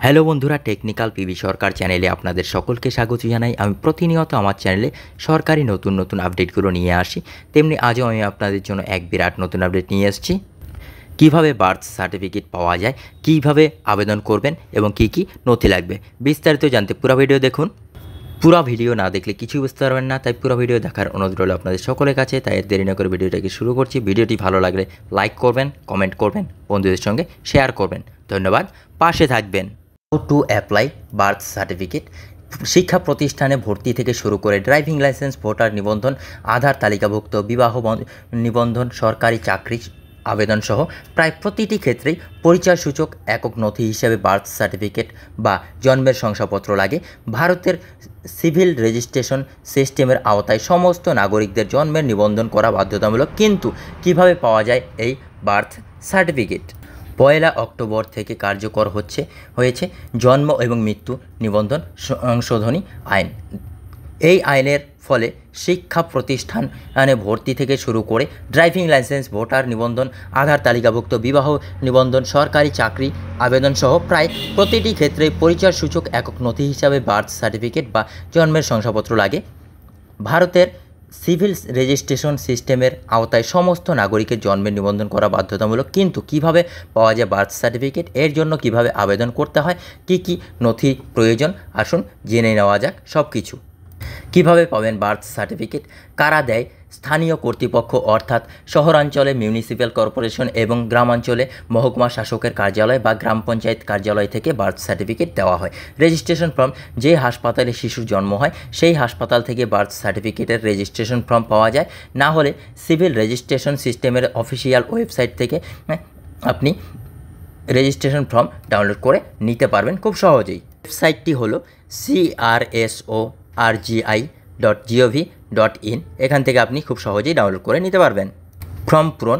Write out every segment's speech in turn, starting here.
Hello বন্ধুরা, technical PB সরকার চ্যানেলে আপনাদের সকলকে স্বাগত জানাই। আমি প্রতিনিয়ত আমার চ্যানেলে সরকারি নতুন নতুন আপডেটগুলো নিয়ে আসি, তেমনি আজও আমি আপনাদের জন্য এক বিরাট নতুন আপডেট নিয়ে এসেছি। কিভাবে বার্থ সার্টিফিকেট পাওয়া যায়, কিভাবে আবেদন করবেন এবং কি কি নথি লাগবে, বিস্তারিত জানতে পুরো ভিডিও দেখুন। পুরো ভিডিও না দেখলে কিছুই বুঝতে পারবেন না, তাই পুরো ভিডিও দেখার অনুরোধ রইল আপনাদের সকলের কাছে। তাই দেরি না করে ভিডিওটাকে শুরু করছি। ভিডিওটি ভালো লাগলে লাইক করবেন, কমেন্ট করবেন, বন্ধুদের সঙ্গে শেয়ার করবেন। ধন্যবাদ, পাশে থাকবেন। How to apply birth certificate. শিক্ষা প্রতিষ্ঠানে ভর্তি থেকে শুরু করে ড্রাইভিং লাইসেন্স, ভোটার নিবন্ধন, আধার তালিকাভুক্ত, বিবাহ নিবন্ধন, সরকারি চাকরি আবেদন সহ প্রায় প্রতিটি ক্ষেত্রেই পরিচয়সূচক একক নথি হিসেবে বার্থ সার্টিফিকেট বা জন্মের শংসাপত্র লাগে। ভারতের সিভিল রেজিস্ট্রেশন সিস্টেমের আওতায় সমস্ত নাগরিকদের জন্মের নিবন্ধন করা বাধ্যতামূলক। কিন্তু কিভাবে পাওয়া যায় এই বার্থ সার্টিফিকেট? 1 অক্টোবর থেকে কার্যকর হয়েছে জন্ম এবং মৃত্যু নিবন্ধন সংশোধনী আইন। এই আইনের ফলে শিক্ষা প্রতিষ্ঠানে ভর্তি থেকে শুরু করে ড্রাইভিং লাইসেন্স, ভোটার নিবন্ধন, আধার তালিকাভুক্ত, বিবাহ নিবন্ধন, সরকারি চাকরি আবেদন সহ প্রায় প্রতিটি ক্ষেত্রে পরিচয়সূচক একক নথি হিসাবে বার্থ সার্টিফিকেট বা জন্মের শংসাপত্র লাগে। ভারতের সিভিল রেজিস্ট্রেশন সিস্টেমের আওতায় সমস্ত নাগরিকের জন্মের নিবন্ধন করা বাধ্যতামূলক। কিন্তু কিভাবে পাওয়া যায় বার্থ সার্টিফিকেট, এর জন্য কিভাবে আবেদন করতে হয়, কি কি নথি প্রয়োজন, আসুন জেনে নেওয়া যাক সব কিছু। কীভাবে পাবেন বার্থ সার্টিফিকেট? কারা দেয়? স্থানীয় কর্তৃপক্ষ অর্থাৎ শহরাঞ্চলে মিউনিসিপ্যাল কর্পোরেশন এবং গ্রামাঞ্চলে মহকুমা শাসকের কার্যালয় বা গ্রাম পঞ্চায়েত কার্যালয় থেকে বার্থ সার্টিফিকেট দেওয়া হয়। Registration form. যে হাসপাতালে শিশুর জন্ম হয় সেই হাসপাতাল থেকে বার্থ সার্টিফিকেটের রেজিস্ট্রেশন ফর্ম পাওয়া যায়। না হলে সিভিল রেজিস্ট্রেশন সিস্টেমের অফিসিয়াল ওয়েবসাইট থেকে আপনি রেজিস্ট্রেশন ফর্ম ডাউনলোড করে নিতে পারবেন খুব সহজেই। ওয়েবসাইটটি হলো crso.rgi.gov.in। এখান থেকে আপনি খুব সহজেই ডাউনলোড করে নিতে পারবেন। ফর্ম পূরণ।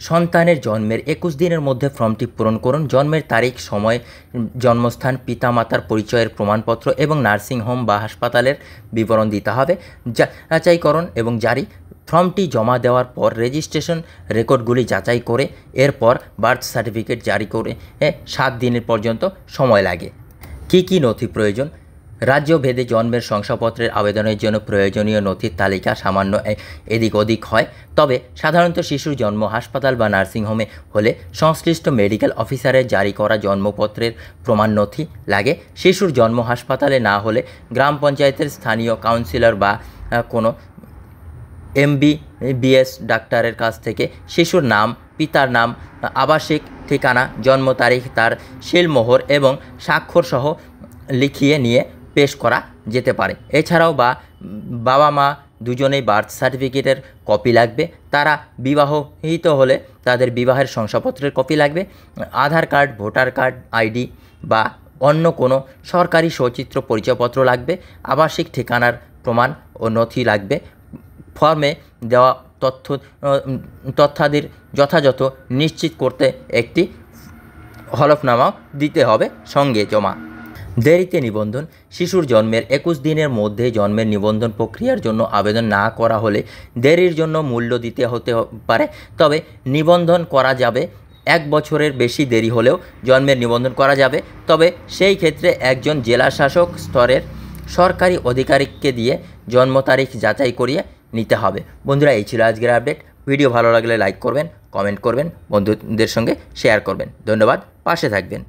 সন্তানের জন্মের 21 দিনের মধ্যে ফর্মটি পূরণ করুন। জন্মের তারিখ, সময়, জন্মস্থান, পিতামাতার পরিচয়ের প্রমাণপত্র এবং নার্সিংহোম বা হাসপাতালের বিবরণ দিতে হবে। যাচাইকরণ এবং জারি। ফর্মটি জমা দেওয়ার পর রেজিস্ট্রেশন রেকর্ডগুলি যাচাই করে এরপর বার্থ সার্টিফিকেট জারি করে 7 দিনের পর্যন্ত সময় লাগে। কি কি নথি প্রয়োজন? রাজ্য ভেদে জন্মের শংসাপত্রের আবেদনের জন্য প্রয়োজনীয় নথির তালিকা সামান্য এদিক ওদিক হয়, তবে সাধারণত শিশুর জন্ম হাসপাতাল বা নার্সিংহোমে হলে সংশ্লিষ্ট মেডিকেল অফিসারের জারি করা জন্মপত্রের প্রমাণ নথি লাগে। শিশুর জন্ম হাসপাতালে না হলে গ্রাম পঞ্চায়েতের স্থানীয় কাউন্সিলর বা কোনো MBBS ডাক্তারের কাছ থেকে শিশুর নাম, পিতার নাম, আবাসিক ঠিকানা, জন্ম তারিখ, তার সিলমোহর এবং স্বাক্ষর সহ লিখিয়ে নিয়ে পেশ করা যেতে পারে। এছাড়াও বাবা মা দুজনেই বার্থ সার্টিফিকেটের কপি লাগবে। তারা বিবাহিত হলে তাদের বিবাহের শংসাপত্রের কপি লাগবে। আধার কার্ড, ভোটার কার্ড, ID বা অন্য কোনো সরকারি সচিত্র পরিচয়পত্র লাগবে। আবাসিক ঠিকানার প্রমাণ ও নথি লাগবে। ফর্মে দেওয়া তথ্যাদির যথাযথ নিশ্চিত করতে একটি হলফনামাও দিতে হবে সঙ্গে জমা। দেরিতে নিবন্ধন। শিশুর জন্মের 21 দিনের মধ্যে জন্মের নিবন্ধন প্রক্রিয়ার জন্য আবেদন না করা হলে দেরির জন্য মূল্য দিতে হতে পারে, তবে নিবন্ধন করা যাবে। 1 বছরের বেশি দেরি হলেও জন্মের নিবন্ধন করা যাবে, তবে সেই ক্ষেত্রে একজন জেলা শাসক স্তরের সরকারি আধিকারিককে দিয়ে জন্ম তারিখ যাচাই করিয়ে নিতে হবে। বন্ধুরা, এই ছিল আজকের আপডেট। ভিডিও ভালো লাগলে লাইক করবেন, কমেন্ট করবেন, বন্ধুদের সঙ্গে শেয়ার করবেন। ধন্যবাদ, পাশে থাকবেন।